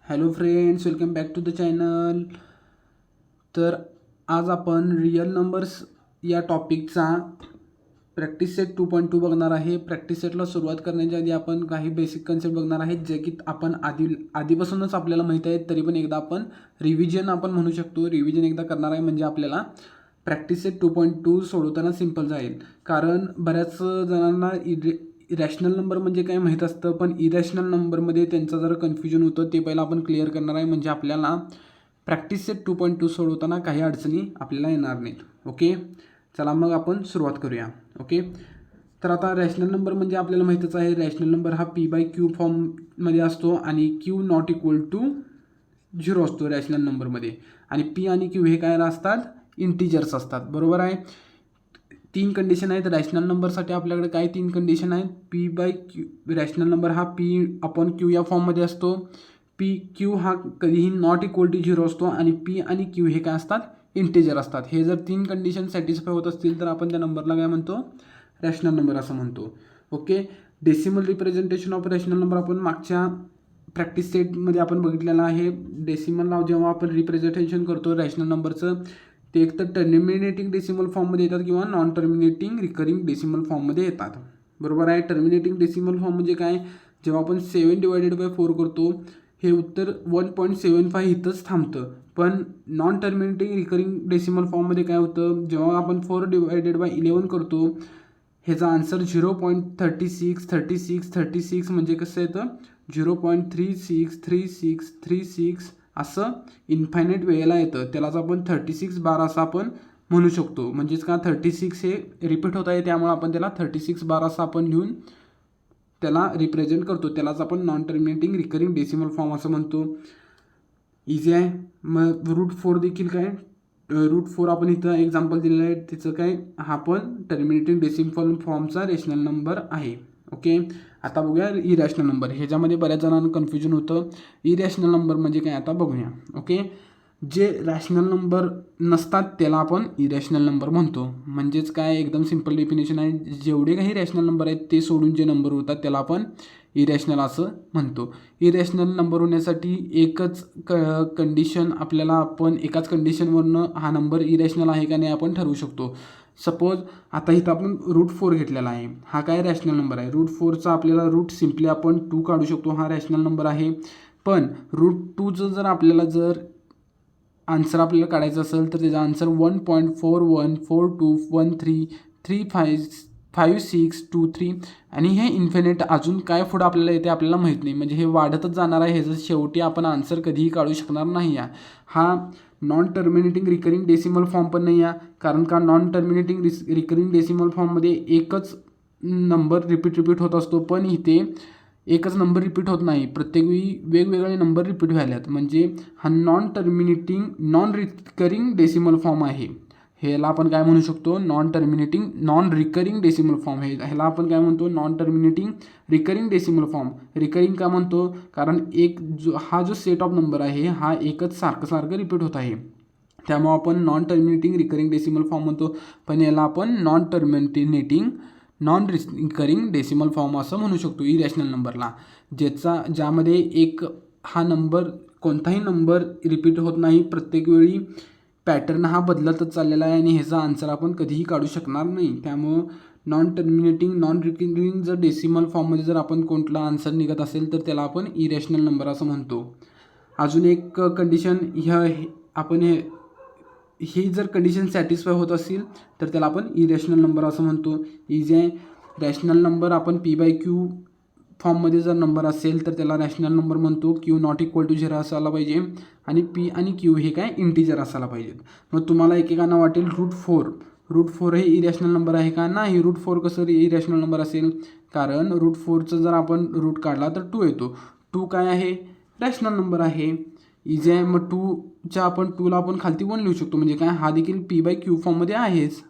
Hello friends, welcome back to the channel. तर आज आपण रियल नंबर्स या टॉपिकचा प्रॅक्टिस सेट 2.2 बघणार आहे. प्रॅक्टिस सेटला सुरुवात करण्याच्या आधी आपण काही बेसिक कन्सेप्ट बघणार आहेत, जे की आपण आधीपासूनच आपल्याला माहीत आहेत, तरी पण एकदा आपण रिव्हिजन आपण म्हणू शकतो. रिव्हिजन एकदा करणार आहे म्हणजे आपल्याला प्रॅक्टिस सेट 2.2 सोडवताना सिंपल जाईल. कारण बऱ्याच जणांना रॅशनल नंबर म्हणजे काय माहीत असतं, पण इरॅशनल नंबरमध्ये त्यांचं जरा कन्फ्युजन होतं. ते पहिलं आपण क्लिअर करणार आहे, म्हणजे आपल्याला प्रॅक्टिस सेट 2.2 सोडवताना काही अडचणी आपल्याला येणार नाहीत. ओके, चला मग आपण सुरुवात करूया. ओके, तर आता रॅशनल नंबर म्हणजे आपल्याला माहीतच आहे, रॅशनल नंबर हा P/Q फॉर्ममध्ये असतो आणि Q नॉट इक्वल टू 0 असतो रॅशनल नंबरमध्ये. आणि P आणि Q हे काय असतात, इंटिजर्स असतात. बरोबर आहे. 3 कंडिशन आहेत रॅशनल नंबरसाठी. आपल्याकडे काय 3 कंडिशन आहेत. P/Q रॅशनल नंबर हा P/Q या फॉर्ममध्ये असतो. Q हा कधीही नॉट इक्वल टू 0 असतो आणि P आणि Q हे काय असतात, इंटिजर असतात. हे जर 3 कंडिशन सॅटिस्फाय होत असतील तर आपण त्या नंबरला काय म्हणतो, रॅशनल नंबर असं म्हणतो. Okay, decimal representation of rational number आपण मागच्या प्रॅक्टिस सेटमध्ये आपण बघितलेलं आहे. डेसिमलला जेव्हा आपण रिप्रेझेंटेशन करतो रॅशनल नंबरचं, ते एक तर टर्मिनेटिंग डेसिमल फॉर्ममध्ये येतात किंवा नॉन टर्मिनेटिंग रिकरिंग डेसिमल फॉर्ममध्ये येतात. बरोबर आहे. टर्मिनेटिंग डेसिमल फॉर्म म्हणजे काय, जेव्हा आपण 7/4 करतो, हे उत्तर 1.75 इथंच थांबतं. पण नॉन टर्मिनेटिंग रिकरिंग डेसिमल फॉर्ममध्ये काय होतं, जेव्हा आपण 4/11 करतो, ह्याचा आन्सर 0.36 म्हणजे कसं येतं, 0.363636 असं इन्फायनाईट वेळेला येतं. त्यालाच आपण 36 बार असं आपण म्हणू शकतो. म्हणजेच का 36 हे रिपीट होत आहे, त्यामुळे आपण त्याला 36 बार असं आपण लिहून त्याला रिप्रेझेंट करतो. त्यालाच आपण non terminating recurring decimal form असं म्हणतो. इझी आहे. मग √4 देखील काय, √4 आपण इथं एक्झाम्पल दिलेलं आहे, तिचं काय, हा पण टर्मिनेटिंग डेसिमल फॉर्मचा रॅशनल नंबर आहे. ओके, आता बघूया इरॅशनल नंबर. ह्याच्यामध्ये बऱ्याच जणांना कन्फ्युजन होतं. इरॅशनल नंबर म्हणजे काय, आता बघूया. ओके, जे रॅशनल नंबर नसतात त्याला आपण इरॅशनल नंबर म्हणतो. म्हणजेच काय, एकदम सिंपल डेफिनेशन आहे. जेवढे काही रॅशनल नंबर आहेत ते सोडून जे नंबर होतात त्याला आपण इरॅशनल असं म्हणतो. इरॅशनल नंबर होण्यासाठी एकच कंडिशन आपल्याला, आपण एकाच कंडिशनवरनं हा नंबर इरॅशनल आहे का नाही आपण ठरवू शकतो. सपोज आता इथं आपण √4 घेतलेला आहे, हा काय रॅशनल नंबर आहे. √4चा आपल्याला रूट सिम्पली आपण 2 काढू शकतो, हा रॅशनल नंबर आहे. पण √2चं जर आपल्याला आन्सर आपल्याला काढायचं असेल तर त्याचा आन्सर 1.414213535623 आणि हे इन्फिनिट अजून काय पुढं आपल्याला येते आपल्याला माहीत नाही. म्हणजे हे वाढतच जाणार आहे. ह्याचं शेवटी आपण आन्सर कधीही काढू शकणार नाही. हा non terminating recurring decimal form पण नाही आहे. कारण का नॉन टर्मिनेटिंग रिकरिंग डेसिमल फॉर्ममध्ये एकच नंबर रिपीट होत असतो, पण इथे एकच नंबर रिपीट होत नाही, प्रत्येक वेळी वेगवेगळे नंबर रिपीट व्हायल्यात. म्हणजे हा non terminating non recurring decimal form आहे. ह्याला आपण काय म्हणू शकतो, non terminating non recurring decimal form. ह्याला आपण काय म्हणतो, non terminating recurring decimal form. Recurring का म्हणतो, कारण हा जो सेट ऑफ नंबर आहे हा एकच सारखं रिपीट होत आहे, त्यामुळे आपण non terminating recurring decimal form म्हणतो. पण याला आपण नॉन रिकरिंग डेसिमल फॉर्म असं म्हणू शकतो इरॅशनल नंबरला. ज्यामध्ये एक हा नंबर, कोणताही नंबर रिपीट होत नाही, प्रत्येक वेळी पॅटर्न हा बदलतच चाललेला आहे आणि ह्याचा आन्सर आपण कधीही काढू शकणार नाही. त्यामुळं नॉन टर्मिनेटिंग नॉन रिकरिंग जर डेसिमल फॉर्ममध्ये जर आपण कोणता आन्सर निघत असेल तर त्याला आपण इरॅशनल नंबर असं म्हणतो. अजून एक कंडिशन, ही जर कंडिशन सॅटिस्फाय होत असेल तर त्याला आपण इरॅशनल नंबर असं म्हणतो. इझी आहे. रॅशनल नंबर आपण P/Q फॉर्ममध्ये जर नंबर असेल तर त्याला रॅशनल नंबर म्हणतो. Q नॉट इक्वल टू 0 असायला पाहिजे आणि P आणि Q हे काय, इंटिजर असायला पाहिजेत. मग तुम्हाला एकेकांना वाटेल √4 हे इरॅशनल नंबर आहे का. नाही, √4 कसं इरॅशनल नंबर असेल, कारण √4चं जर आपण रूट काढला तर 2 येतो. 2 काय आहे, रॅशनल नंबर आहे. इझी आहे. मग 2ला आपण खालती 1 लिहू शकतो. म्हणजे काय, हा देखील P/Q फॉर्ममध्ये आहेच.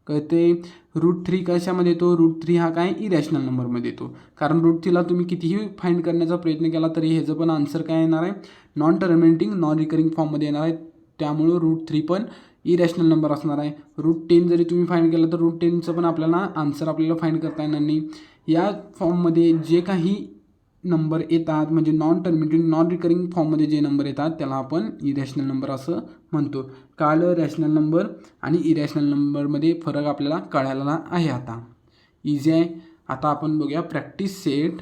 कळते. √3 कशामध्ये येतो, √3 हा काय, इरॅशनल नंबरमध्ये येतो. कारण √3ला तुम्ही कितीही फाइंड करण्याचा प्रयत्न केला तरी ह्याचं पण आन्सर काय येणार आहे, नॉन टर्मिनेटिंग नॉन रिकरिंग फॉर्ममध्ये येणार आहे. त्यामुळं √3 पण इरॅशनल नंबर असणार आहे. √10 जरी तुम्ही फाइंड केलं तर √10चं पण आपल्याला आन्सर फाइंड करता येणार नाही. या फॉर्ममध्ये जे काही नंबर येतात म्हणजे नॉन रिकरिंग फॉर्ममध्ये जे नंबर येतात त्याला आपण इरॅशनल नंबर असं म्हणतो. कळलं रॅशनल नंबर आणि इरॅशनल नंबरमध्ये फरक आपल्याला कळायला आहे. आता इझी आहे. आता आपण बघूया practice set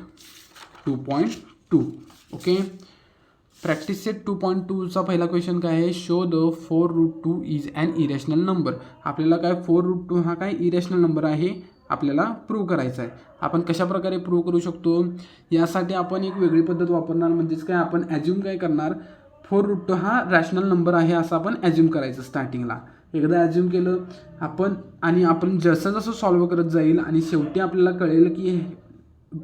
2.2. Okay, practice set 2.2चा पहिला क्वेश्चन काय आहे, show the 4√2 is an irrational number. आपल्याला काय 4√2 हा काय इरॅशनल नंबर आहे आपल्याला प्रूव्ह करायचा आहे. आपण कशाप्रकारे प्रूव्ह करू शकतो, यासाठी आपण एक वेगळी पद्धत वापरणार. म्हणजेच काय, आपण ॲज्युम काय करणार, 4√2 हा रॅशनल नंबर आहे असं आपण ॲज्युम करायचं स्टार्टिंगला. एकदा ॲज्युम केलं आपण आणि आपण जसं जसं सॉल्व्ह करत जाईल आणि शेवटी आपल्याला कळेल की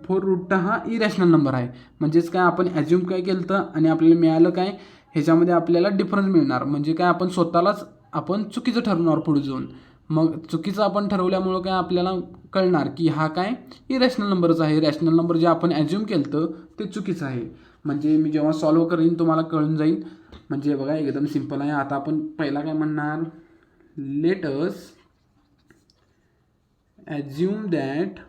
4√2 हा इरॅशनल नंबर आहे. म्हणजेच काय, आपण ॲज्युम काय केलं तर आणि आपल्याला मिळालं काय, ह्याच्यामध्ये आपल्याला डिफरन्स मिळणार. म्हणजे काय, आपण स्वतःलाच आपण चुकीचं ठरवणार पुढे जाऊन. मग चुकीचं आपण ठरवल्यामुळं काय आपल्याला कळणार की हा काय इरॅशनल नंबरच आहे. रॅशनल नंबर जे आपण ॲज्युम केलं तर ते चुकीचं आहे. म्हणजे मी जेव्हा सॉल्व्ह करीन तुम्हाला कळून जाईल. म्हणजे बघा एकदम सिम्पल आहे. आता आपण पहिला काय म्हणणार, let us assume that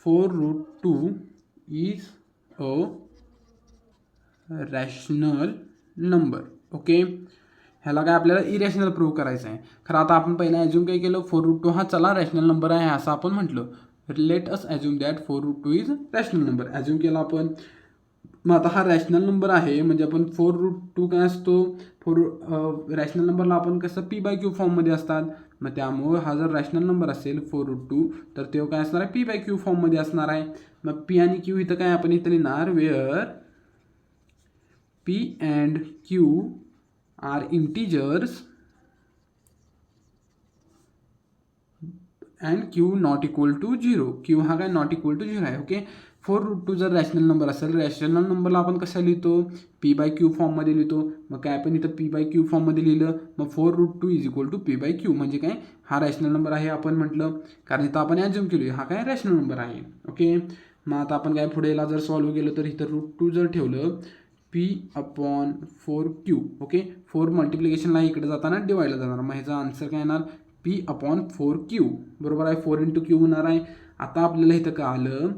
4√2 is a rational number. Okay, ह्याला काय आपल्याला इरॅशनल प्रूव्ह करायचं आहे. खरं आता आपण पहिला ॲज्युम काय केलं, 4√2 हा चला रॅशनल नंबर आहे असं आपण म्हटलं. Let us assume that 4√2 is rational number. Assume केला आपण. मग आता हा रॅशनल नंबर आहे म्हणजे आपण 4√2 काय असतो, रॅशनल नंबरला आपण कसं P/Q फॉर्ममध्ये असतात. मग त्यामुळं हा जर रॅशनल नंबर असेल 4√2 तर तो काय असणार आहे, P/Q फॉर्ममध्ये असणार आहे. मग P आणि Q इथं काय आपण इथं लिहिणार, where P and Q are integers and Q not equal to 0. Q हा काय नॉट इक्वल टू 0 आहे. ओके, 4√2 जर रॅशनल नंबर असेल, रॅशनल नंबरला आपण कसं लिहितो, P/Q फॉर्ममध्ये लिहितो. मग काय आपण इथं P/Q फॉर्ममध्ये लिहिलं, मग 4√2 इज इक्वल टू P/Q म्हणजे काय, हा रॅशनल नंबर आहे आपण म्हटलं. कारण इथं आपण ॲज्युम केलो हा काय रॅशनल नंबर आहे. ओके, मग आता आपण काय पुढेला जर सॉल्व्ह केलं तर इथं √2 जर ठेवलं P/4Q. ओके, 4 मल्टिप्लिकेशनला इकडे जाताना डिवाइडला जाणार. मग ह्याचा आन्सर काय येणार, P/4Q. बरोबर आहे, 4 × Q होणार आहे. आता आपल्याला इथं काय आलं,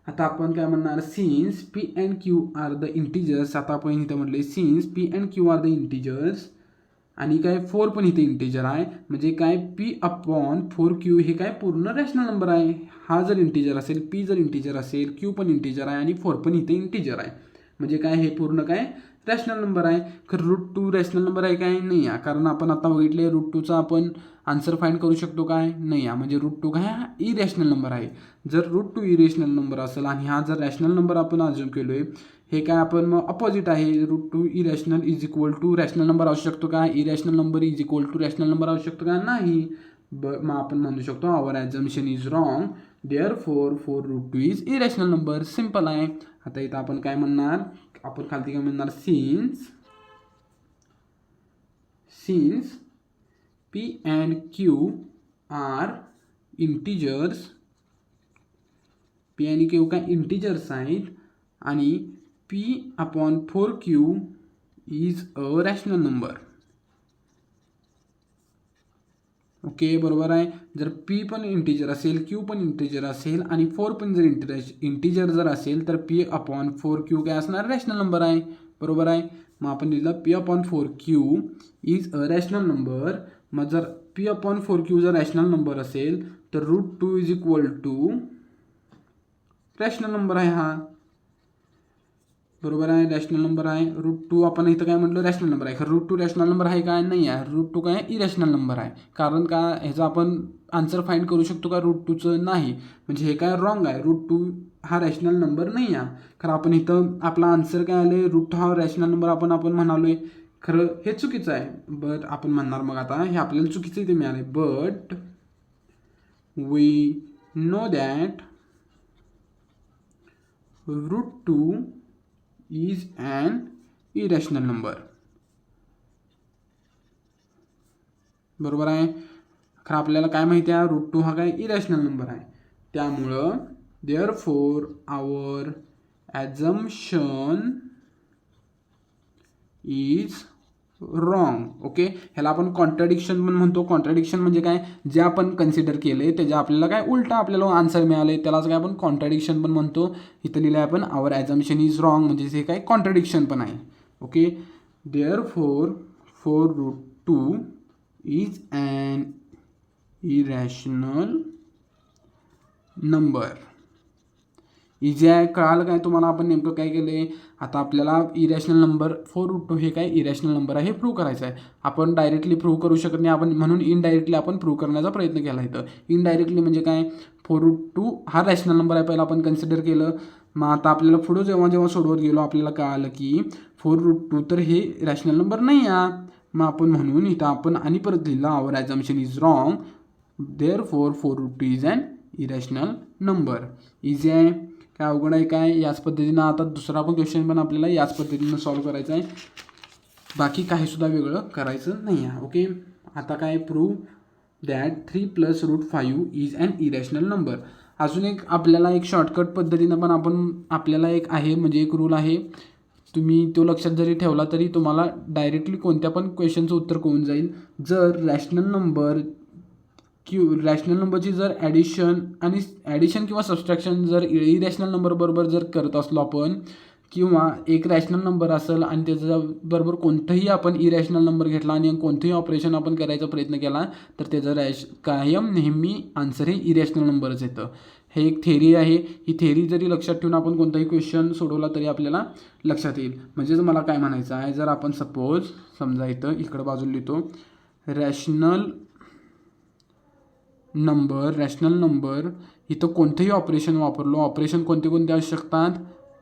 आता आपण काय म्हणणार, since P and Q are the integers. आता आपण इथं म्हटले since P and Q are the integers आणि काय 4 पण इथे इंटिजर आहे. म्हणजे काय P/4Q हे काय पूर्ण रॅशनल नंबर आहे. हा जर इंटिजर असेल, P जर इंटिजर असेल, Q पण इंटिजर आहे आणि 4 पण इथे इंटिजर आहे. म्हणजे काय हे पूर्ण काय रॅशनल नंबर आहे. खरं √2 रॅशनल नंबर आहे काय, नाही आहे. कारण आपण आता बघितले √2चा आपण आन्सर फाइंड करू शकतो काय, नाही आहे. म्हणजे √2 काय हा इरॅशनल नंबर आहे. जर √2 इरॅशनल नंबर असेल आणि हा जर रॅशनल नंबर आपण ॲज्युम केलो आहे, हे काय आपण मग अपोजिट आहे. √2 irrational is equal to rational number असू शकतो का, irrational number is equal to rational number असू शकतो का, नाही. मग आपण म्हणू शकतो our assumption is wrong, therefore 4√2 is irrational number. Simple आहे. आता इथं आपण काय म्हणणार, आपण खालती काय म्हणणार, since P and Q are integers, P आणि Q काय इंटिजर्स आहेत आणि P/4Q is a rational number. Okay, बरोबर आहे. जर P पण इंटिजर असेल, Q पण इंटिजर असेल आणि 4 पण जर इंटिजर जर असेल तर P/4Q काय असणार, रॅशनल नंबर आहे. बरोबर आहे. मग आपण लिहिलं P/4Q is a rational number. मग जर P/4Q जर रॅशनल नंबर असेल तर √2 is equal to rational number आहे हा. बरोबर आहे, रॅशनल नंबर आहे. √2 आपण इथं काय म्हटलं, रॅशनल नंबर आहे. खरं √2 रॅशनल नंबर आहे काय, नाही आहे. √2 काय इरॅशनल नंबर आहे. कारण का ह्याचा आपण आन्सर फाइंड करू शकतो का √2चं, नाही. म्हणजे हे काय रॉंग आहे. √2 हा रॅशनल नंबर नाही आहे. खरं आपण इथं आपला आन्सर काय आले, √2 हा रॅशनल नंबर आपण म्हणालो आहे. खरं हे चुकीचं आहे. बट आपण म्हणणार मग आता हे आपल्याला चुकीचं इथे मिळालं आहे. But we know that √2 is an irrational number. बरोबर आहे. खरं आपल्याला काय माहिती आहे, √2 हा काय इरॅशनल नंबर आहे. त्यामुळं therefore our assumption is wrong. Okay, ह्याला आपण कॉन्ट्रडिक्शन पण म्हणतो. कॉन्ट्रडिक्शन म्हणजे काय, जे आपण कन्सिडर केले त्याच्या आपल्याला काय उलटा आपल्याला आन्सर मिळाले त्यालाच काय आपण कॉन्ट्रडिक्शन पण म्हणतो. इथं लिहिलं आहे आपण आवर ॲझम्पशन इज रॉंग, म्हणजे हे काय कॉन्ट्रडिक्शन पण आहे. Okay, therefore 4√2 is an irrational number. Easy आहे, कळालं काय तुम्हाला आपण नेमकं काय केलं. आता आपल्याला इरॅशनल नंबर 4√2 हे काय इरॅशनल नंबर आहे हे प्रूव्ह करायचं आहे. आपण डायरेक्टली प्रूव्ह करू शकत नाही, आपण म्हणून इनडायरेक्टली आपण प्रूव्ह करण्याचा प्रयत्न केला इथं. इनडायरेक्टली म्हणजे काय, 4√2 हा रॅशनल नंबर आहे पहिला आपण कन्सिडर केलं. मग आता आपल्याला पुढं जेव्हा सोडवत गेलो आपल्याला कळालं की 4√2 तर हे रॅशनल नंबर नाही आहे. मग आपण म्हणून इथं आपण आणि परत लिहिलं our assumption is wrong, therefore 4√2 is an irrational number. Easy आहे, काय अवघड आहे काय. याच पद्धतीनं आता दुसरा पण क्वेश्चन पण आपल्याला याच पद्धतीनं सॉल्व्ह करायचा आहे, बाकी काहीसुद्धा वेगळं करायचं नाही आहे. ओके, आता काय prove that 3 + √5 is an irrational number. अजून एक आपल्याला एक शॉर्टकट पद्धतीनं पण आपल्याला एक आहे, म्हणजे एक रूल आहे, तुम्ही तो लक्षात जरी ठेवला तरी तुम्हाला डायरेक्टली कोणत्या पण क्वेश्चनचं उत्तर कळून जाईल. जर रॅशनल नंबरची जर ॲडिशन किंवा सबस्ट्रॅक्शन जर इरॅशनल नंबरबरोबर जर करत असलो आपण, किंवा एक रॅशनल नंबर असेल आणि त्याच्याबरोबर कोणताही आपण इरॅशनल नंबर घेतला आणि कोणतंही ऑपरेशन आपण करायचा प्रयत्न केला तर त्याचं कायम नेहमी आन्सर हे इरॅशनल नंबरच येतं. हे एक थेरी आहे. ही थेरी जरी लक्षात ठेवून आपण कोणताही क्वेश्चन सोडवला तरी आपल्याला लक्षात येईल. म्हणजेच मला काय म्हणायचं आहे, जर आपण समजा इकडं बाजूला लिहितो रॅशनल नंबर इथं कोणतंही ऑपरेशन वापरलो, ऑपरेशन कोणते असू शकतात,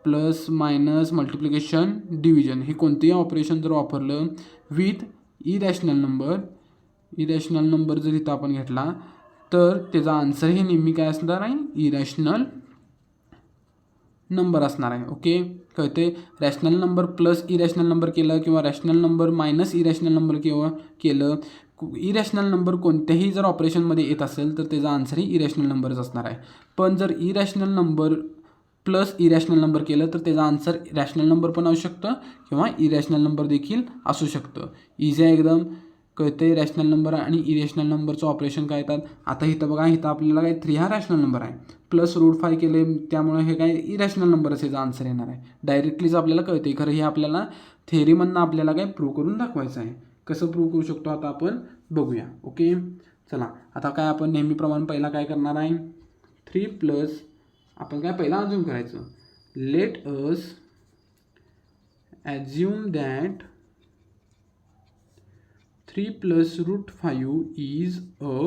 प्लस मायनस मल्टिप्लिकेशन डिव्हिजन, हे कोणतेही ऑपरेशन जर वापरलं विथ इरॅशनल नंबर जर इथं आपण घेतला तर त्याचा आन्सर हे नेहमी काय असणार आहे, इरॅशनल नंबर असणार आहे. ओके, कळते. Rational number plus irrational number केलं किंवा rational number minus irrational number केलं, इरॅशनल नंबर कोणत्याही जर ऑपरेशनमध्ये येत असेल तर त्याचा आन्सर ही इरॅशनल नंबरच असणार आहे. पण जर irrational number plus irrational number केलं तर त्याचा आन्सर रॅशनल नंबर पण असू शकतं किंवा इरॅशनल नंबर देखील असू शकतं. इझी आहे एकदम, कळते. रॅशनल नंबर आणि इरॅशनल नंबरचं ऑपरेशन काय येतात. आता इथं बघा, इथं आपल्याला काय 3 हा रॅशनल नंबर आहे, प्लस √5 केले त्यामुळे हे काय इरॅशनल नंबरच याचा आन्सर येणार आहे. डायरेक्टलीच आपल्याला कळते, खरं हे आपल्याला थेरीमधनं आपल्याला काय प्रूव्ह करून दाखवायचं आहे. कसं प्रूव्ह करू शकतो आता आपण बघूया. ओके, चला आता काय आपण नेहमीप्रमाणे पहिला काय करणार आहे, 3 आपण काय पहिला अज्यूम करायचं. Let us assume that 3 + √5 is a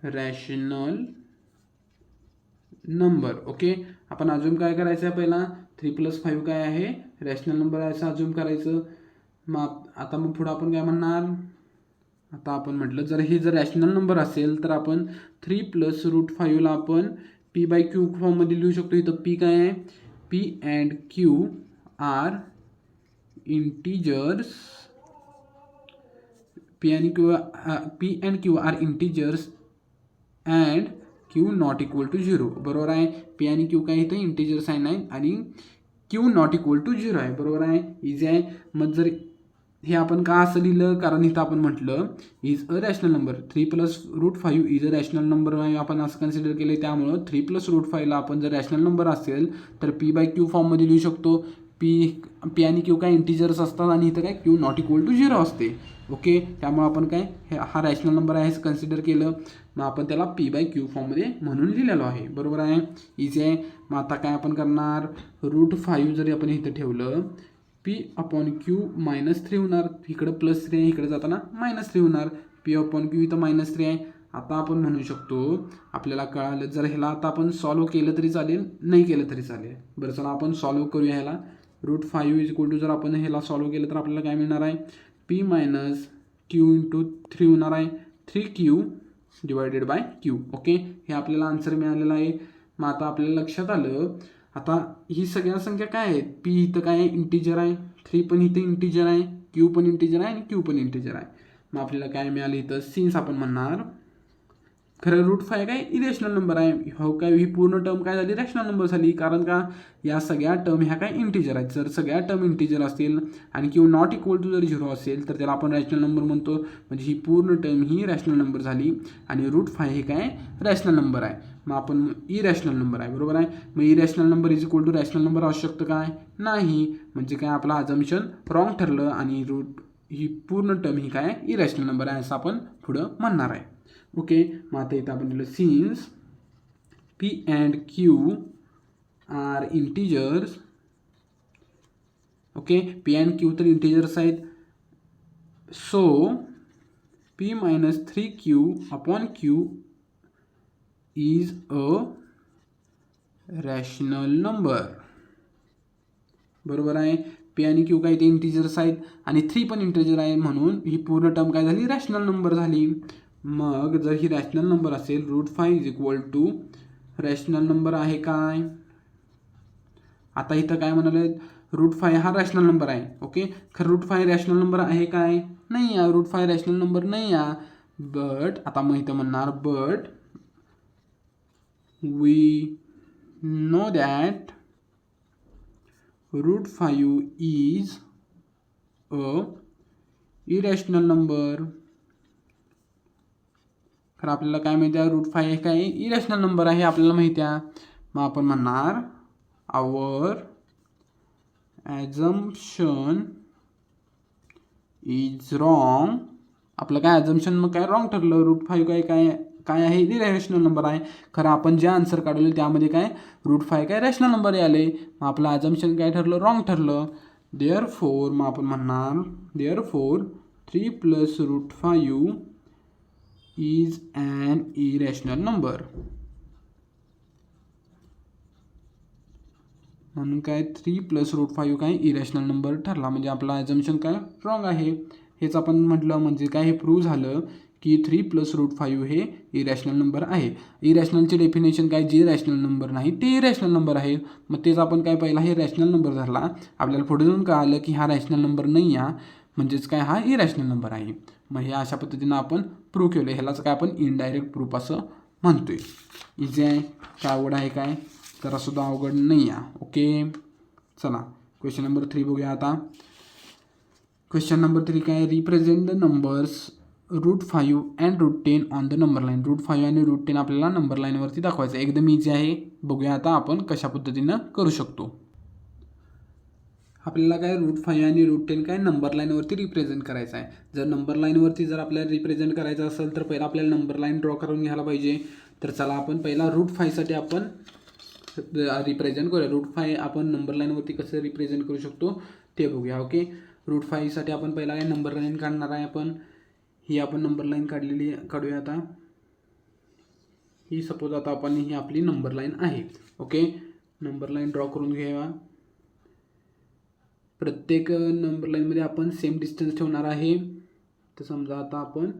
rational number. Okay, आपण अज्यूम काय करायचं आहे, पहिला 3 + 5 काय आहे, रॅशनल नंबर आहे असं अज्यूम करायचं. आता मग पुढं आपण काय म्हणणार, आता आपण म्हटलं जर रॅशनल नंबर असेल तर आपण 3 + √5 ला आपण p/q फॉर्ममध्ये लिहू शकतो. इथं p काय आहे, p and q are integers, p and q are integers and q not equal to 0. बरोबर आहे. p आणि q काय इथं इंटीजर साईन आहे आणि q नॉट इक्वल टू 0 आहे. बरोबर आहे, इझी आहे. मग जर हे आपण का असं लिहिलं, कारण इथं आपण म्हटलं is a rational number, 3 + √5 is a rational number आपण असं कन्सिडर केलं. त्यामुळं 3 + √5 ला आपण जर रॅशनल नंबर असेल तर p/q फॉर्ममध्ये लिहू शकतो. p आणि q काय इंटीजर्स असतात आणि इथं काय q नॉट इक्वल टू 0 असते. ओके, त्यामुळे आपण काय हा रॅशनल नंबर आहे असं कन्सिडर केलं. मग आपण त्याला p/q फॉर्ममध्ये म्हणून लिहिलेलो आहे. बरोबर आहे, इझी आहे. मग आता काय आपण करणार, √5 जरी आपण इथं ठेवलं, p/q -3 होणार. इकडं +3 आहे, इकडे जाताना -3 होणार. p/q इथं -3 आहे. आता आपण म्हणू शकतो, आपल्याला कळालं, जर ह्याला आता आपण सॉल्व्ह केलं तरी चालेल, नाही केलं तरी चालेल. बरं, चला आपण सॉल्व्ह करूया ह्याला. √5 इज जर आपण ह्याला सॉल्व्ह केलं तर आपल्याला काय मिळणार आहे, p - q × 3 होणार आहे. 3q / q. ओके, हे आपल्याला आन्सर मिळालेलं आहे. मग आता आपल्याला लक्षात आलं, आता ही सगळ्या संख्या काय आहेत, p इथं काय इंटीजर आहे, 3 पण इथं इंटीजर आहे, q पण इंटीजर आहे आणि q पण इंटीजर आहे. मग आपल्याला काय मिळालं इथं, सिन्स आपण म्हणणार खरं रूट 5 काय इरेशनल नंबर आहे. हो काय ही पूर्ण टर्म काय झाली रॅशनल नंबर झाली, कारण का या सगळ्या टर्म ह्या काय इंटिजर आहेत. जर सगळ्या टर्म इंटिजर असतील आणि किंवा नॉट इक्वल टू जर 0 असेल तर त्याला आपण रॅशनल नंबर म्हणतो. म्हणजे ही पूर्ण टर्म ही रॅशनल नंबर झाली आणि रूट 5 हे काय रॅशनल नंबर आहे. मग आपण इरॅशनल नंबर आहे, बरोबर आहे. मग irrational number is equal to rational number असू शकतं काय नाही, म्हणजे काय आपलं अजम्पशन रॉंग ठरलं आणि रूट ही पूर्ण टर्म ही काय इरॅशनल नंबर आहे असं आपण पुढं म्हणणार आहे. ओके, मग आता इथं आपण दिलं since P and Q are integers. Okay, P and Q तर इंटिजर्स आहेत. So P minus 3Q upon Q is a rational number. बरोबर आहे. P आणि Q काय ते इंटिजर्स आहेत आणि 3 पण इंटिजर आहे, म्हणून ही पूर्ण टर्म काय झाली रॅशनल नंबर झाली. मग जर ही रॅशनल नंबर असेल root 5 is equal to rational number आहे काय. आता इथं काय म्हणाले रूट 5 हा रॅशनल नंबर आहे. ओके, खरं रूट 5 रॅशनल नंबर आहे काय नाही आहे, रूट 5 रॅशनल नंबर नाही आहे. बट आता मग इथं म्हणणार but we know that root 5 is a irrational number. खरं आपल्याला काय माहिती आहे रूट 5 हे काय इरॅशनल नंबर आहे आपल्याला माहिती आहे. मग आपण म्हणणार आवर ॲझम्पशन इज रॉंग. आपलं काय ॲझम्पशन मग काय रॉंग ठरलं. रूट 5 काय आहे इरॅशनल नंबर आहे. खरं आपण जे आन्सर काढले त्यामध्ये काय रूट 5 काय रॅशनल नंबर आले. मग आपलं ॲझम्पशन काय ठरलं रॉंग ठरलं. देअरफोर मग आपण म्हणणार therefore 3 + root 5 is an irrational number. म्हणून काय 3 + रूट 5 काय इरॅशनल नंबर ठरला, म्हणजे आपला ॲझम्पशन काय रॉंग आहे. हेच आपण म्हटलं म्हणजे काय हे प्रूव्ह झालं की 3 + रूट 5 हे इरॅशनल नंबर आहे. इरॅशनलचे डेफिनेशन काय जे रॅशनल नंबर नाही ते इरॅशनल नंबर आहे. मग तेच आपण काय पहिला हे रॅशनल नंबर धरला, आपल्याला पुढे जाऊन कळालं की हा रॅशनल नंबर नाही आहे, म्हणजेच काय हा इरॅशनल नंबर आहे. मग हे अशा पद्धतीनं आपण प्रूव्ह केलं. ह्यालाच काय आपण इनडायरेक्ट प्रूफ असं म्हणतोय. इझी आहे काय अवघड आहे काय जरासुद्धा अवघड नाही आहे. ओके, चला क्वेश्चन नंबर 3 बघूया आता. क्वेश्चन नंबर 3 काय represent the numbers root 5 and root 10 on the number line. Root 5 आणि रूट 10 आपल्याला नंबर लाईनवरती दाखवायचं आहे. एकदम इझी आहे. बघूया आता आपण कशा पद्धतीनं करू शकतो. आपल्याला काय रूट 5 आणि रूट 10 काय नंबर लाईनवरती रिप्रेझेंट करायचं आहे. जर नंबर लाईनवरती जर आपल्याला रिप्रेझेंट करायचं असेल तर पहिला आपल्याला नंबर लाईन ड्रॉ करून घ्यायला पाहिजे. तर चला आपण पहिला रूट 5साठी आपण रिप्रेझेंट करूया. रूट 5 आपण नंबर लाईनवरती कसं रिप्रेझेंट करू शकतो ते बघूया. ओके, रूट 5साठी आपण पहिला काय नंबर लाईन काढणार आहे. ही आपण नंबर लाईन काढूया आता. ही सपोज आता आपण ही आपली नंबर लाईन आहे. ओके, नंबर लाईन ड्रॉ करून घेऊया. प्रत्येक नंबर लाईनमध्ये आपण सेम डिस्टन्स ठेवणार आहे. तर समजा आता आपण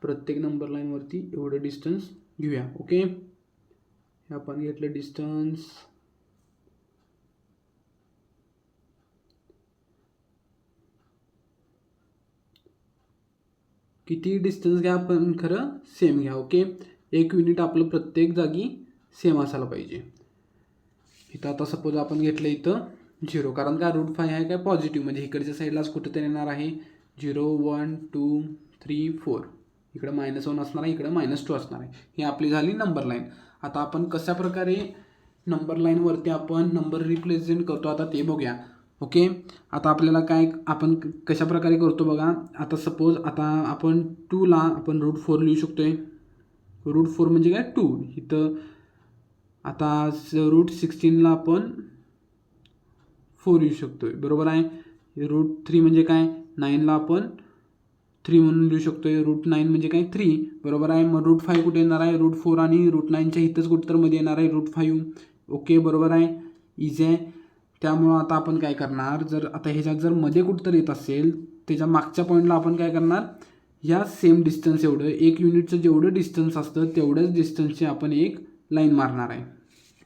प्रत्येक नंबर लाईनवरती एवढं डिस्टन्स घेऊया. ओके, हे आपण घेतलं डिस्टन्स. किती डिस्टन्स घ्या आपण खरं सेम घ्या. ओके, 1 युनिट आपलं प्रत्येक जागी सेम असायला पाहिजे. इथं आता सपोज आपण घेतलं इथं 0, कारण का रूट 5 आहे काय पॉझिटिव्ह, म्हणजे इकडच्या साईडलाच कुठेतरी येणार आहे. 0 1 2 3 4 इकडं -1 असणार आहे, इकडं -2 असणार आहे. ही आपली झाली नंबर लाईन. आता आपण कशा प्रकारे नंबर लाईनवरती आपण नंबर रिप्रेझेंट करतो आता ते बघूया. ओके, आता आपल्याला काय आपण कशा प्रकारे करतो बघा. आता सपोज आता आपण 2ला आपण रूट 4 लिहू शकतोय. रूट 4 म्हणजे काय 2. इथं आता रूट 16ला आपण 4 लिहू शकतोय, बरोबर आहे. रूट 3 म्हणजे काय 9ला आपण 3 म्हणून लिहू शकतोय. रूट 9 म्हणजे काय 3, बरोबर आहे. मग रूट 5 कुठे येणार आहे रूट 4 आणि रूट 9च्या इथंच कुठं तर मध्ये येणार आहे रूट 5. ओके, बरोबर आहे, इझी आहे. त्यामुळं आता आपण काय करणार, जर आता ह्याच्यात जर मध्ये कुठं येत असेल त्याच्या मागच्या पॉईंटला आपण काय करणार, ह्या सेम डिस्टन्स एवढं 1 युनिटचं जेवढं डिस्टन्स असतं तेवढ्याच डिस्टन्सची आपण एक लाईन मारणार आहे.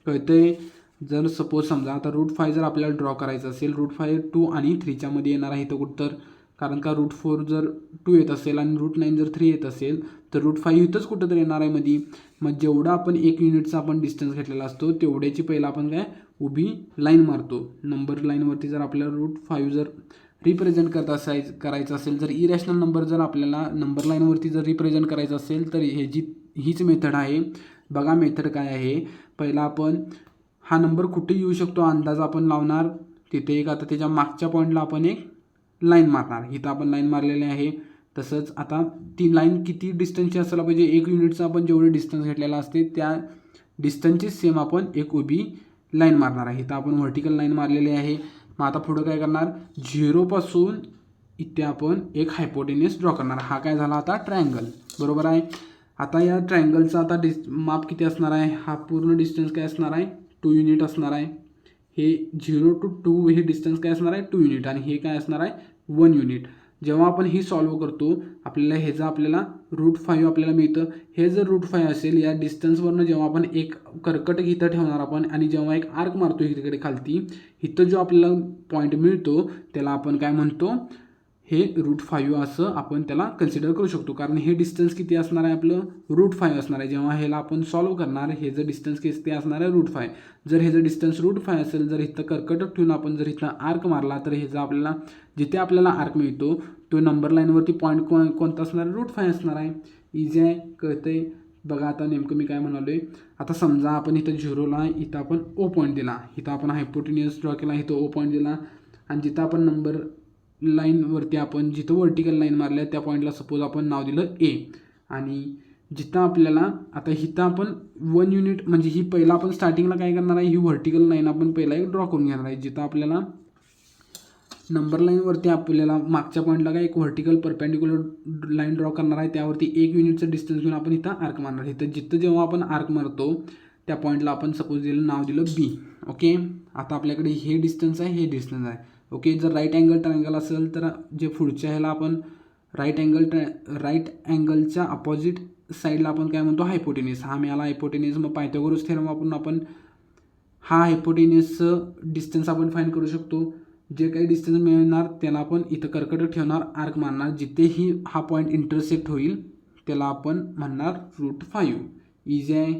कळतंय. जर सपोज समजा आता रूट 5 जर आपल्याला ड्रॉ करायचं असेल, रूट 5 2 आणि 3च्या मध्ये येणार आहे इथं कुठं तर, कारण का √4 जर 2 येत असेल आणि √9 जर 3 येत असेल तर √5 इथंच कुठं तर येणार आहे मध्ये. मग जेवढा आपण 1 युनिटचा आपण डिस्टन्स घेतलेला असतो तेवढ्याची पहिला आपण काय उभी लाईन मारतो. नंबर लाईनवरती जर आपल्याला √5 जर रिप्रेझेंट करायचं असेल, जर इरॅशनल नंबर जर आपल्याला नंबर लाईनवरती जर रिप्रेझेंट करायचं असेल तर हीच मेथड आहे. बघा मेथड काय आहे. पहिला आपण हा नंबर कुठे येऊ शकतो अंदाज आपण लावणार तिथे एक. आता त्याच्या मागच्या पॉईंटला आपण एक लाईन मारणार. इथं आपण लाईन मारलेली आहे. तसंच आता ती लाईन किती डिस्टन्सची असायला पाहिजे, 1 युनिटचा आपण जेवढे डिस्टन्स घेतलेला असते त्या डिस्टन्सची सेम आपण एक उभी लाईन मारणार आहे. इथं आपण व्हर्टिकल लाईन मारलेली आहे. मग आता पुढं काय करणार, 0 पासून इथे आपण एक हायपोटेनियस ड्रॉ करणार. हा काय झाला आता ट्रायंगल, बरोबर आहे. आता या ट्रायंगलचा आता माप किती असणार आहे, हा पूर्ण डिस्टन्स काय असणार आहे 2 युनिट असणार आहे. हे 0 to 2 हे डिस्टन्स काय असणार आहे 2 युनिट आणि हे काय असणार आहे 1 युनिट. जेव्हा आपण ही सॉल्व्ह करतो आपल्याला ह्याचं आपल्याला √5 आपल्याला मिळतं. हे जर √5 असेल या डिस्टन्सवरनं जेव्हा आपण एक कर्कटक इथं ठेवणार आपण आणि जेव्हा एक आर्क मारतो इकडे खालती, इथं जो आपल्याला पॉईंट मिळतो त्याला आपण काय म्हणतो, हे √5 असं आपण त्याला कन्सिडर करू शकतो. कारण हे डिस्टन्स किती असणार आहे आपलं √5 असणार आहे. जेव्हा ह्याला आपण सॉल्व्ह करणार हे जर डिस्टन्स किती असणार आहे √5. जर हे जर डिस्टन्स √5 असेल, जर इथं कर्कटक ठेवून आपण जर इथं आर्क मारला तर ह्याचा आपल्याला जिथे आपल्याला आर्क मिळतो तो नंबर लाईनवरती पॉईंट कोणता असणार आहे √5 असणार आहे. इझी आहे, कळतंय. बघा आता नेमकं मी काय म्हणालोय. आता समजा आपण इथं 0ला इथं आपण O पॉईंट दिला, इथं आपण हायपोटेनियस ड्रॉ केला, इथं O पॉईंट दिला आणि जिथं आपण नंबर लाईनवरती आपण जिथं व्हर्टिकल लाईन मारल्या त्या पॉईंटला सपोज आपण नाव दिलं A आणि जिथं आपल्याला आता इथं आपण 1 युनिट म्हणजे ही पहिला आपण स्टार्टिंगला काय करणार आहे, ही व्हर्टिकल लाईन आपण पहिला एक ड्रॉ करून घेणार आहे. जिथं आपल्याला नंबर लाईनवरती आपल्याला मागच्या पॉईंटला काय एक व्हर्टिकल परपेंडिक्युलर लाईन ड्रॉ करणार आहे. त्यावरती 1 युनिटचं डिस्टन्स घेऊन आपण इथं आर्क मारणार. इथं जिथं जेव्हा आपण आर्क मारतो त्या पॉईंटला आपण सपोज नाव दिलं B. ओके, आता आपल्याकडे हे डिस्टन्स आहे, हे डिस्टन्स आहे. ओके, जर राईट अँगल ट्रायंगल असेल तर जे पुढच्या ह्याला आपण राईट अँगलच्या अपोजिट साईडला आपण काय म्हणतो हायपोटेनियस. हा मिळाला हायपोटेनियस. मग पायथागोरस थेरम वापरून आपण हा हायपोटेनियसचं डिस्टन्स आपण फाइंड करू शकतो. जे काही डिस्टन्स मिळणार त्याला आपण इथं कर्कटक ठेवणार, आर्क मारणार, जिथेही हा पॉईंट इंटरसेक्ट होईल त्याला आपण म्हणणार √5. इझी आहे,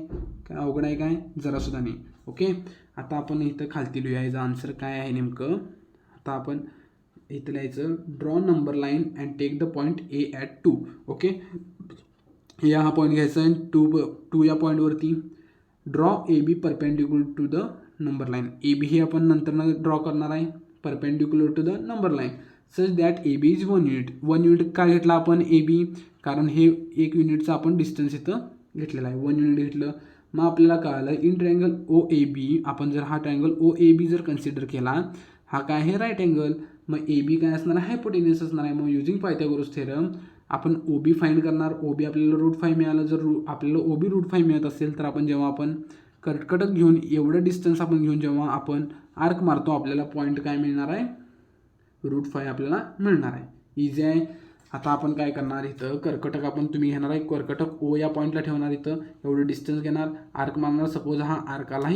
काय अवघड आहे काय जरासुद्धा नाही. ओके, आता आपण इथं खालती लिहूया याचं आन्सर काय आहे नेमकं. आता आपण इथं लिहायचं draw number line and take the point A at 2. Okay, हा पॉईंट घ्यायचा आहे 2 या पॉईंटवरती draw AB perpendicular to the number line. AB ही आपण नंतर ड्रॉ करणार आहे perpendicular to the number line such that AB is 1 unit. 1 unit का घेतला आपण AB, कारण हे 1 युनिटचं आपण डिस्टन्स इथं घेतलेला आहे, 1 युनिट घेतलं. मग आपल्याला कळालं इन ट्रायंगल OAB आपण जर हा ट्रायंगल OAB जर कन्सिडर केला, हा काय आहे राईट अँगल, मग AB काय असणार आहे हायपोटेनियस असणार आहे. मग युजिंग पायथागोरस थेरम आपण OB फाइंड करणार. OB आपल्याला √5 मिळालं. जर आपल्याला OB √5 मिळत असेल तर आपण जेव्हा आपण कर्कटक घेऊन एवढं डिस्टन्स आपण घेऊन जेव्हा आपण आर्क मारतो आपल्याला पॉईंट काय मिळणार आहे √5 आपल्याला मिळणार आहे. इझी आहे. आता आपण काय करणार, इथं कर्कटक आपण तुम्ही घेणार आहे, कर्कटक O या पॉईंटला ठेवणार, इथं एवढं डिस्टन्स घेणार, आर्क मारणार. सपोज हा आर्क आला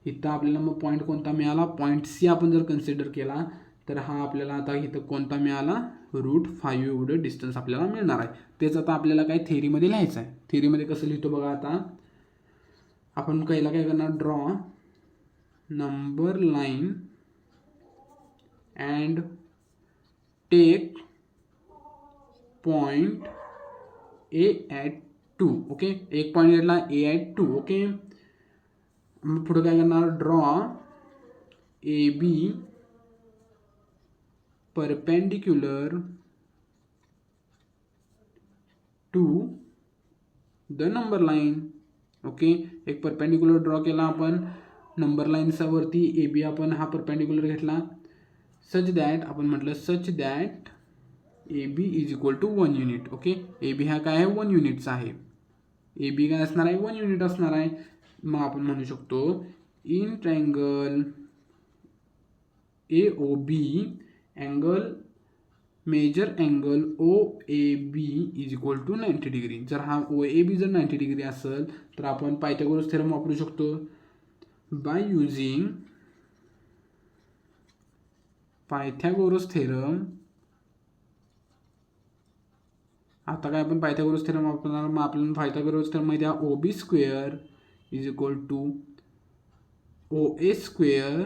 इथं आपल्याला मग पॉईंट कोणता मिळाला, पॉईंट C आपण जर कन्सिडर केला तर हा आपल्याला आता इथं कोणता मिळाला √5 एवढं डिस्टन्स आपल्याला मिळणार आहे. तेच आता आपल्याला काय थेरीमध्ये लिहायचं आहे. थेरीमध्ये कसं लिहितो बघा. आता आपण पहिला काय करणार, draw number line and take point A at 2. Okay, एक पॉईंट घेतला A at 2. ओके, मग पुढे काय करणार, draw AB perpendicular to the number line. Okay, एक परपेंडिक्युलर ड्रॉ केला आपण नंबर लाईनचा वरती, AB आपण हा परपेंडिक्युलर घेतला. सच दॅट आपण म्हटलं such that AB is equal to 1 unit. Okay, AB हा काय आहे 1 युनिटचा आहे. AB काय असणार आहे 1 युनिट असणार आहे. मग आपण म्हणू शकतो in triangle AOB angle measure angle OAB is equal to 90 degree. जर हा OAB जर 90 डिग्री असेल तर आपण पायथागोरस थेरम वापरू शकतो. बाय युजिंग पायथागोरस थेरम आता काय आपण पायथागोरस थेरम वापरणार, मग आपल्याला पायथागोरस थेरम माहिती आहे OB square is equal to OA square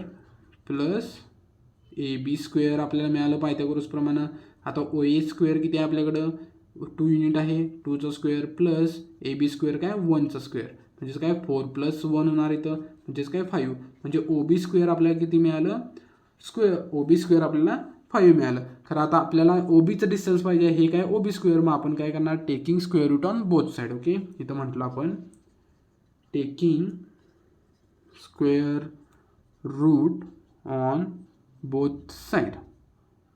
plus AB square आपल्याला मिळालं पायथागोरसप्रमाणे. आता OA स्क्वेअर किती आहे आपल्याकडं 2 युनिट आहे, 2चा स्क्वेअर प्लस AB स्क्वेअर काय 1चा स्क्वेअर म्हणजेच काय 4 + 1 होणार इथं म्हणजेच काय 5. म्हणजे OB स्क्वेअर आपल्याला किती मिळालं OB स्क्वेअर आपल्याला 5 मिळालं. खरं आता आपल्याला OBचं डिस्टन्स पाहिजे, हे काय OB स्क्वेअर, मग आपण काय करणार taking square root on both side. Okay, इथं म्हटलं आपण taking square root on both side.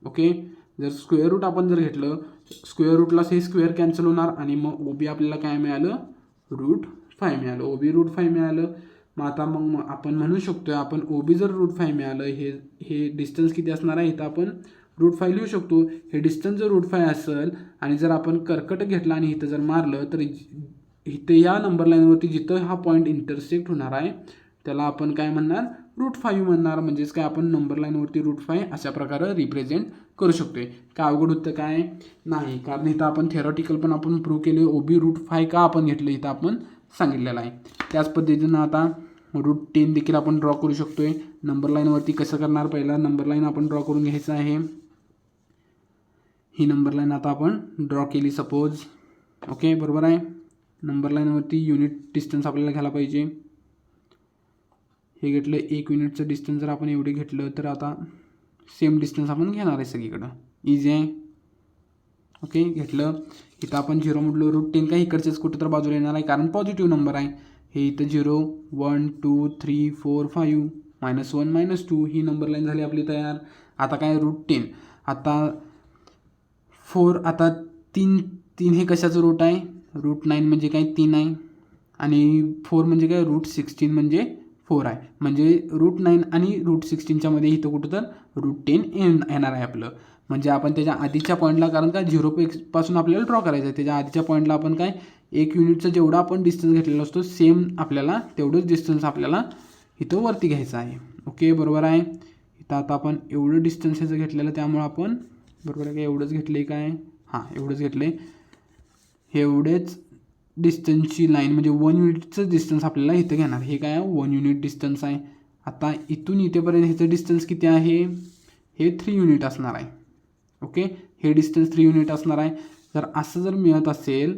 Okay, जर स्क्वेअर रूट आपण जर घेतलं स्क्वेअर रूटला हे स्क्वेअर कॅन्सल होणार आणि मग OB आपल्याला काय मिळालं √5 मिळालं. OB √5 मिळालं. मग आता मग आपण म्हणू शकतो आपण OB जर √5 मिळालं, हे डिस्टन्स किती असणार आहे इथं आपण √5 लिहू शकतो. हे डिस्टन्स जर √5 असेल आणि जर आपण कर्कट घेतला आणि इथं जर मारलं तर इथं या नंबर लाईनवरती जिथं हा पॉईंट इंटरसेक्ट होणार आहे त्याला आपण काय म्हणणार √5 म्हणणार. म्हणजेच काय आपण नंबर लाईनवरती √5 अशा प्रकारे रिप्रेझेंट करू शकतोय. काय अवघड होतं काय नाही, कारण इथं आपण थेरॉटिकल पण आपण प्रूव्ह केले OB √5 का आपण घेतलं इथं आपण सांगितलेलं आहे. त्याच पद्धतीनं आता √10 देखील आपण ड्रॉ करू शकतोय. नंबर लाईनवरती कसं करणार, पहिला नंबर लाईन आपण ड्रॉ करून घ्यायचं आहे. ही नंबर लाईन आता आपण ड्रॉ केली सपोज. ओके, बरोबर आहे. नंबर लाईनवरती युनिट डिस्टन्स आपल्याला घ्यायला पाहिजे. हे घेतलं 1 युनिटचं डिस्टन्स जर आपण एवढे घेतलं तर आता सेम डिस्टन्स आपण घेणार आहे सगळीकडं. इझी आहे. ओके, घेतलं. इथं आपण 0 म्हटलं √10 काय इकडचेच कुठं तर बाजूला येणार आहे कारण पॉझिटिव्ह नंबर आहे. हे इथं 0 1 2 3 4 5 -1 -2 ही नंबर लाईन झाली आपली तयार. आता काय √10 आता 4 आता 3 हे कशाचं रूट आहे √9 म्हणजे काय 3 आहे आणि 4 म्हणजे काय √16 म्हणजे 4 आहे. म्हणजे √9 आणि √16च्या मध्ये इथं कुठं तर √10 येणार आहे आपलं. म्हणजे आपण त्याच्या आधीच्या पॉईंटला, कारण का 0 पासून आपल्याला ड्रॉ करायचं आहे, त्याच्या आधीच्या पॉईंटला आपण काय 1 युनिटचा जेवढा आपण डिस्टन्स घेतलेला असतो सेम आपल्याला तेवढंच डिस्टन्स आपल्याला इथं वरती घ्यायचं आहे. ओके, बरोबर आहे. इथं आता आपण एवढं डिस्टन्स ह्याचं घेतलेलं त्यामुळं आपण बरोबर आहे काय एवढंच घेतलं काय हां एवढंच घेतलं आहे. हे एवढेच डिस्टन्सची लाईन म्हणजे 1 युनिटचं डिस्टन्स आपल्याला इथं घेणार. हे काय 1 युनिट डिस्टन्स आहे. आता इथून इथेपर्यंत ह्याचं डिस्टन्स किती आहे, हे 3 युनिट असणार आहे. ओके, हे डिस्टन्स 3 युनिट असणार आहे. जर असं जर मिळत असेल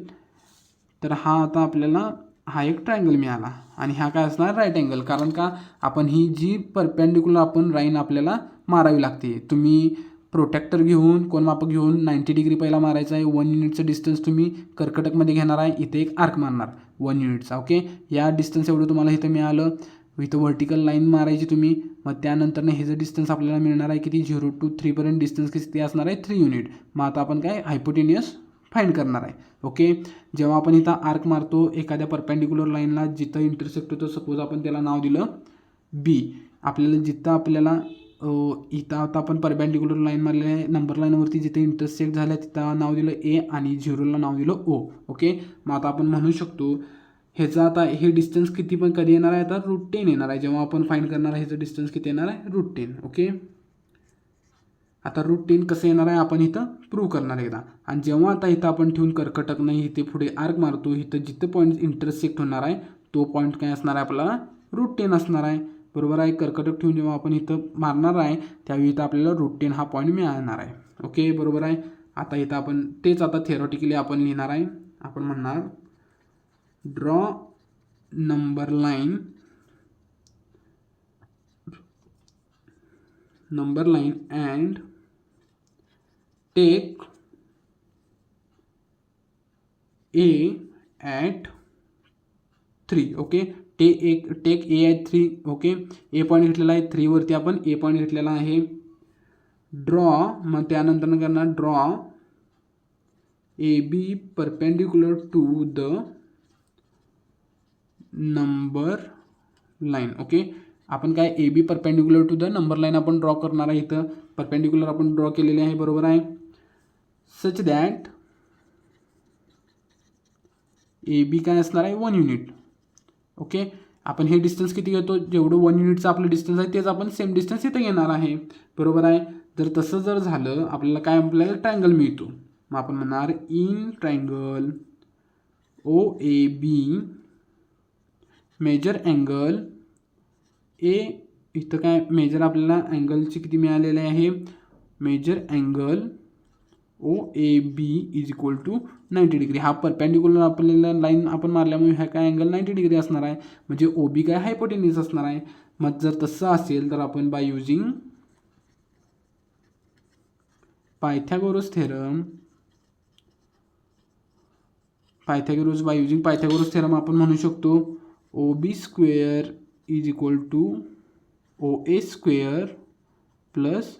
तर हा आता आपल्याला हा एक ट्रायंगल मिळाला आणि हा काय असणार राईट अँगल. कारण का आपण ही जी परपेंडिक्युलर आपण लाईन आपल्याला मारावी लागते. तुम्ही प्रोटेक्टर घेऊन कोण मापक घेऊन 90 डिग्री पहिला मारायचा आहे. 1 युनिटचं डिस्टन्स तुम्ही कर्कटकमध्ये घेणार आहे. इथे एक आर्क मारणार 1 युनिटचा. ओके, या डिस्टन्स एवढं तुम्हाला इथं मिळालं. इथं व्हर्टिकल लाईन मारायची तुम्ही. मग त्यानंतर हे जर डिस्टन्स आपल्याला मिळणार आहे किती 0 to 3 पर्यंत डिस्टन्स किती असणार आहे 3 युनिट. मग आता आपण काय हायपोटेनियस फाइंड करणार आहे. ओके, जेव्हा आपण इथं आर्क मारतो एखाद्या परपेंडिक्युलर लाईनला जिथं इंटरसेक्ट होतं, सपोज आपण त्याला नाव दिलं B. आपल्याला जिथं आपल्याला इथं आता आपण परपेंडिक्युलर लाईन मारले आहे, नंबर लाईनवरती जिथे इंटरसेक्ट झालं तिथं नाव दिलं A आणि 0ला नाव दिलं O. ओके, मग आता आपण म्हणू शकतो ह्याचं आता हे डिस्टन्स किती पण कधी येणार आहे आता √10 येणार आहे. जेव्हा आपण फाइंड करणार आहे ह्याचं डिस्टन्स किती येणार आहे √10. ओके, आता √10 कसं येणार आहे आपण इथं प्रूव्ह करणार एकदा. आणि जेव्हा आता इथं आपण ठेवून कर्कटक नाही इथे पुढे आर्क मारतो, इथं जिथं पॉईंट इंटरसेक्ट होणार आहे तो पॉईंट काय असणार आहे आपल्याला √10 असणार आहे. बरोबर आहे. कर्कटक ठेवून जेव्हा आपण इथं मारणार आहे त्यावेळी इथं आपल्याला √10 हा पॉईंट मिळणार आहे. ओके, बरोबर आहे. आता इथं आपण तेच आता थेरॉटिकली आपण लिहिणार आहे. आपण म्हणणार draw number line and take A at 3. Okay, take A at 3. Okay, A point घेतलेला आहे 3 वरती आपण A पॉईंट घेतलेला आहे. ड्रॉ मग त्यानंतर करणार draw AB perpendicular to the number line. Okay, आपण काय AB perpendicular to the number line आपण ड्रॉ करणार आहे. इथं परपेंडिक्युलर आपण ड्रॉ केलेले आहे. बरोबर आहे. सच दॅट AB काय असणार आहे 1 युनिट. ओके, आपण हे डिस्टन्स किती घेतो जेवढं 1 युनिटचं आपलं डिस्टन्स आहे तेच आपण सेम डिस्टन्स इथं घेणार आहे. बरोबर आहे. जर तसं जर झालं आपल्याला काय आपल्याला ट्रायंगल मिळतो. मग आपण म्हणणार in triangle OAB measure angle A, इथं काय मेजर आपल्याला अँगलची किती मिळालेले आहे, measure angle OAB is equal to 90 degree. हा परपेंडिक्युलर आपल्याला लाईन आपण मारल्यामुळे ह्या काय अँगल 90 डिग्री असणार आहे, म्हणजे OB काय हायपोटेन्यूस असणार आहे. मग जर तसं असेल तर आपण बाय युजिंग पायथागोरस थेरम आपण म्हणू शकतो OB square is equal to OA square plus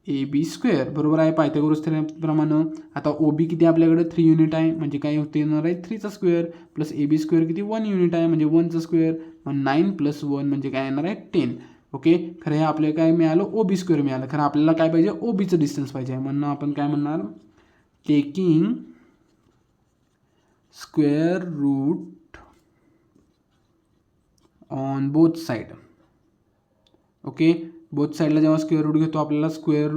AB square. बरोबर आहे, पायथागोरस थेरमप्रमाणे. आता OB किती आपल्याकडे 3 युनिट आहे, म्हणजे काय होते येणार आहे 3चा स्क्वेअर, प्लस AB स्क्वेअर किती 1 युनिट आहे म्हणजे 1चा स्क्वेअर. मग 9 + 1 म्हणजे काय येणार आहे 10. ओके, खरं हे आपल्याला काय मिळालं, OB स्क्वेअर मिळालं. खरं आपल्याला काय पाहिजे, OBचं डिस्टन्स पाहिजे. म्हणून आपण काय म्हणणार, taking square root on both side. Okay, both साईडला जेव्हा स्क्वेअर रूट घेतो आपल्याला स्क्वेअर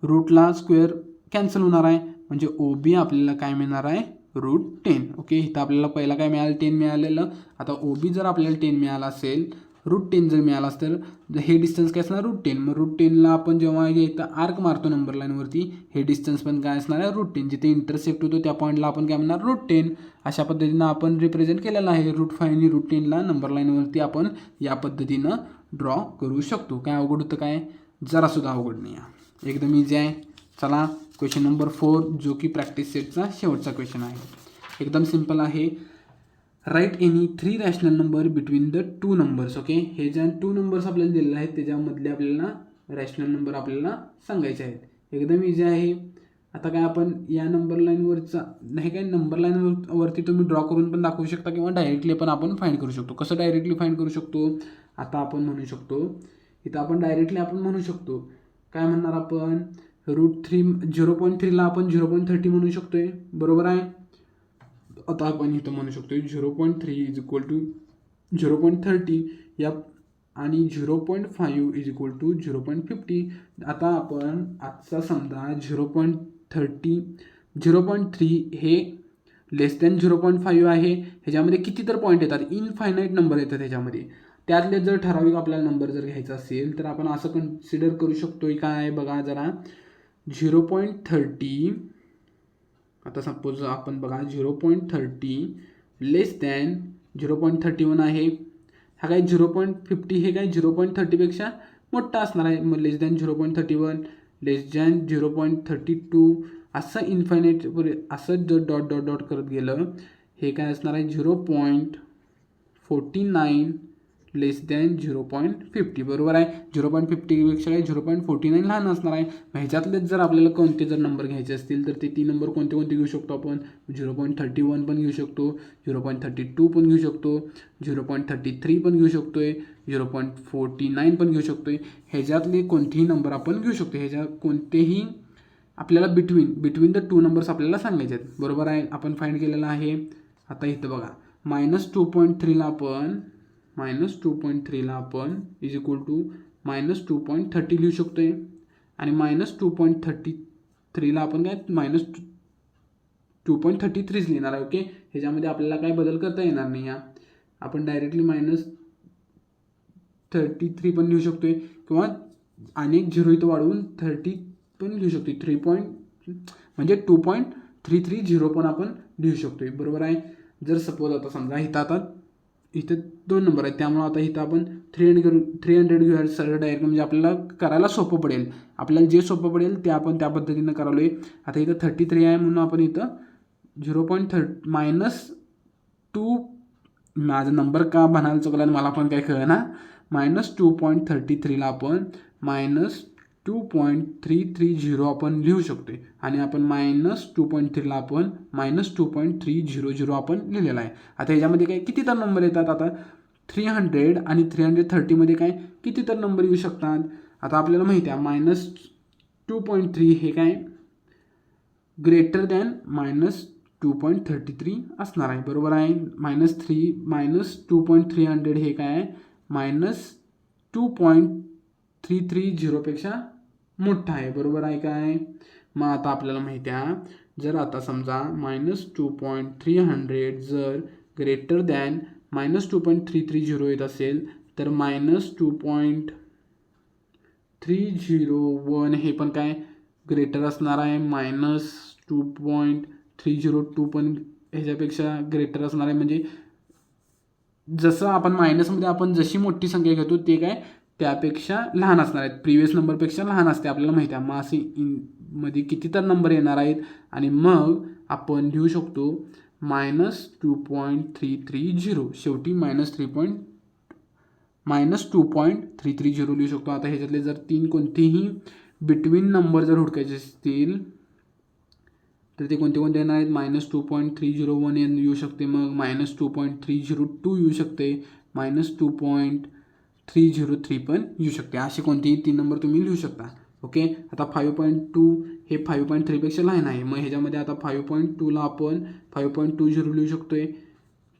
रूटला स्क्वेअर कॅन्सल होणार आहे, म्हणजे OB आपल्याला काय मिळणार आहे, √10. ओके, इथं आपल्याला पहिला काय मिळालं, 10 मिळालेलं. आता OB जर आपल्याला 10 मिळाला असेल, √10 जर मिळाला असेल तर हे डिस्टन्स काय असणार, √10. मग √10ला आपण जेव्हा इथं आर्क मारतो नंबर लाईनवरती, हे डिस्टन्स पण काय असणार आहे, √10. जिथे इंटरसेक्ट होतो त्या पॉईंटला आपण काय म्हणणार, √10. अशा पद्धतीनं आपण रिप्रेझेंट केलेलं आहे. √5 आणि √10ला नंबर लाईनवरती आपण या पद्धतीनं ड्रॉ करू शकतो. काय अवघड होतं, काय जरासुद्धा अवघड नाही आहे, एकदम इझी आहे. चला क्वेश्चन नंबर 4, जो की प्रॅक्टिस सेटचा शेवटचा क्वेश्चन आहे. एकदम सिंपल आहे. Write any 3 rational number between the 2 numbers. Okay, हे ज्या 2 नंबर्स आपल्याला दिलेले आहेत त्याच्यामधले आपल्याला रॅशनल नंबर आपल्याला सांगायचे आहेत. एकदम इझी आहे. आता काय आपण या नंबर लाईनवरचा नाही, काय नंबर लाईनवरती तुम्ही ड्रॉ करून पण दाखवू शकता किंवा डायरेक्टली पण आपण फाइंड करू शकतो. कसं डायरेक्टली फाइंड करू शकतो, आता आपण म्हणू शकतो, इथं आपण डायरेक्टली आपण म्हणू शकतो, काय म्हणणार आपण, √3 0.3ला आपण 0.30 म्हणू शकतोय. बरोबर आहे. आता आपण इथं म्हणू शकतो 0.3 इज इक्वल टू 0.30 या, आणि 0.5 इज इक्वल टू 0.50. आता आपण आजचा समजा 0.3 हे लेस दॅन 0.5 आहे. ह्याच्यामध्ये किती तर पॉईंट येतात, इनफायनाईट नंबर येतात ह्याच्यामध्ये. त्यातले जर ठराविक आपल्याला नंबर जर घ्यायचा असेल तर आपण असं कन्सिडर करू शकतो, काय बघा जरा 0.30. आता सपोज आपण बघा 0.30 लेस दॅन 0.31 आहे. हा काय 0.50 हे काय 0.30पेक्षा मोठा असणार आहे. मग लेस दॅन 0.31, लेस दॅन 0.32, असं इन्फायनाईट असं जर डॉट डॉट डॉट करत गेलं, हे काय असणार आहे 0.49 लेस दॅन 0.50. बरोबर आहे, 0.50पेक्षा काय 0.49 लहान असणार आहे. ह्याच्यातलेच जर आपल्याला कोणते जर नंबर घ्यायचे असतील तर ते 3 नंबर कोणते कोणते घेऊ शकतो आपण, 0.31 पण घेऊ शकतो, 0.32 पण घेऊ शकतो, 0.33 पण घेऊ शकतोय, 0.49 पण घेऊ शकतोय. ह्याच्यातले कोणतेही नंबर आपण घेऊ शकतो. ह्याच्या कोणतेही आपल्याला बिटवीन द 2 नंबर्स आपल्याला सांगायचे आहेत. बरोबर आहे, आपण फाइंड केलेलं आहे. आता इथं बघा -2.3ला आपण इज इक्वल टू -2.30 लिहू शकतोय, आणि -2.33ला आपण काय -2.33 लिहिणार आहे. ओके, ह्याच्यामध्ये आपल्याला काय बदल करता येणार नाही. आपण डायरेक्टली -33 पण लिहू शकतोय, किंवा अनेक 0 इथं वाढवून 30 पण लिहू शकतोय. 2.330 पण आपण लिहू शकतोय. बरोबर आहे. जर सपोज आता समजा इथं 2 नंबर आहेत, त्यामुळे आता इथं आपण 300 घेऊया सरळ डायरेक्ट, म्हणजे आपल्याला करायला सोपं पडेल. आपल्याला जे सोपं पडेल ते आपण त्या पद्धतीनं करालो आहे. आता इथं 33 आहे म्हणून आपण इथं -2, माझा नंबर का म्हणायला चुकला मला पण काय कळलं ना, -2.33ला आपण -2.330 आपण लिहू शकतोय, आणि आपण -2.3ला आपण -2.300 आपण लिहिलेला आहे. आता ह्याच्यामध्ये काय किती तर नंबर येतात, आता 300 आणि 330मध्ये काय किती तर नंबर येऊ शकतात. आता आपल्याला माहिती आहे -2.3 हे काय ग्रेटर दॅन -2.33 असणार आहे. बरोबर आहे. -2.300 हे काय -2.330पेक्षा मोठा आहे. बरोबर आहे काय, मग आता आपल्याला माहिती आहे, जर आता समजा -2.300 जर ग्रेटर दॅन -2.330 येत असेल तर -2.301 हे पण काय ग्रेटर असणार आहे, -2.302 पण ह्याच्यापेक्षा ग्रेटर असणार आहे. म्हणजे जसं आपण मायनसमध्ये आपण जशी मोठी संख्या घेतो ते काय त्यापेक्षा लहान असणार आहेत, प्रिवियस नंबरपेक्षा लहान असते आपल्याला माहिती आहे. मग असे मध्ये किती तर नंबर येणार आहेत आणि मग आपण लिहू शकतो -2.330 शेवटी -2.330 लिहू शकतो. आता ह्याच्यातले जर तीन कोणतेही बिटवीन नंबर जर हुडकायचे असतील तर ते कोणते कोणते येणार आहेत, -2.301 येऊ शकते, मग -2.302 येऊ शकते, -2.303 पण येऊ शकते. असे कोणतेही तीन नंबर तुम्ही लिहू शकता. ओके. आता 5.2 हे 5.3 पेक्षा लहान आहे. मग ह्याच्यामध्ये आता 5.2ला आपण 5.20 लिहू शकतोय.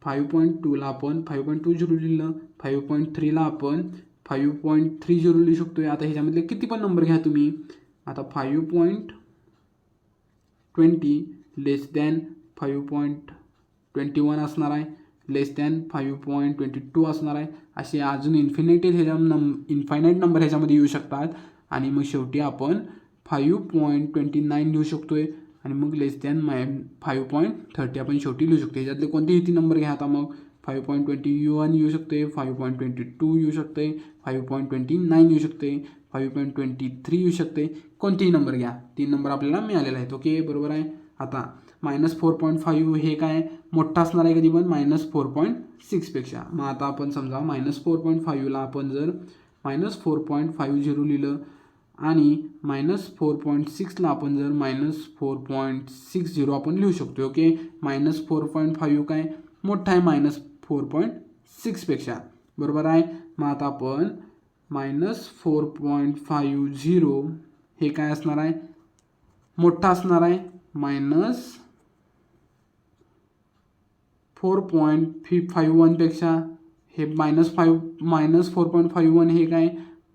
5.2ला आपण 5.20 लिहिलं, 5.3ला आपण 5.30 लिहू शकतोय. आता ह्याच्यामधले किती पण नंबर घ्या तुम्ही. आता 5.20 लेस दॅन 5.21 असणार आहे, लेस दॅन 5.22 असणार आहे. असे अजून इन्फिनाइट नंबर ह्याच्यामध्ये येऊ शकतात. आणि मग शेवटी आपण 5.29 लिहू शकतोय आणि मग लेस दॅन 5.30 आपण शेवटी लिहू शकतो. ह्याच्यातले कोणतेही तीन नंबर घ्या. आता मग 5.21 येऊ शकते, 5.22 येऊ शकते, 5.29 येऊ शकते, 5.23 येऊ शकते. कोणतेही नंबर घ्या, तीन नंबर आपल्याला मिळालेले आहेत. ओके, बरोबर आहे. आता -4.5 हे काय मोठा असणार आहे कधी पण -4.6 पेक्षा. मग आता आपण समजा -4.5ला आपण जर -4.50 लिहिलं आणि -4.6ला आपण जर -4.60 आपण लिहू शकतो. ओके, -4.5 काय मोठा आहे -4.6 पेक्षा, बरोबर आहे. मग आता आपण -4.50 हे काय असणार आहे, मोठा असणार आहे -4.51 पेक्षा. हे -4.51 हे काय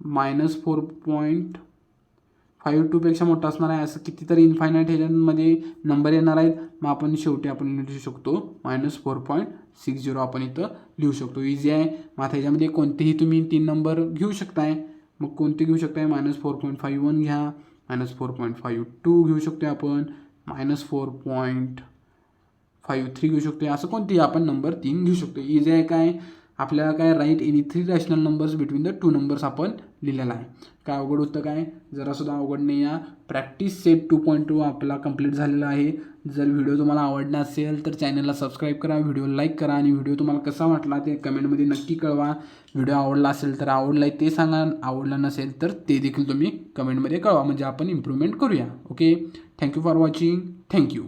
-4.52 पेक्षा मोठा असणार आहे. असं कितीतरी इन्फायनाईट ह्याच्यामध्ये नंबर येणार आहेत. मग आपण शेवटी आपण लिहू शकतो -4.60 आपण इथं लिहू शकतो. इझी आहे. मग आता ह्याच्यामध्ये कोणतेही तुम्ही तीन नंबर घेऊ शकताय. मग कोणते घेऊ शकताय, -4.51 घ्या, -4.52 घेऊ शकतो आपण, -4.53 घेऊ शकतो. असं कोणतेही आपण नंबर तीन घेऊ शकतो. इझी आहे. काय आपल्याला काय write any 3 rational numbers between the 2 numbers आपण लिहिलेला आहे. काय अवघड होतं काय, जरासुद्धा अवघड नाही. या प्रॅक्टिस सेट 2.2 आपला कंप्लीट झालेला आहे. जर व्हिडिओ तुम्हाला आवडला असेल तर चॅनलला सबस्क्राईब करा, व्हिडिओ लाईक करा आणि व्हिडिओ तुम्हाला कसा वाटला ते कमेंटमध्ये नक्की कळवा. व्हिडिओ आवडला असेल तर आवडला आहे ते सांगा, आवडला नसेल तर ते देखील तुम्ही कमेंटमध्ये कळवा, म्हणजे आपण इम्प्रूव्हमेंट करूया. Okay, thank you for watching. Thank you.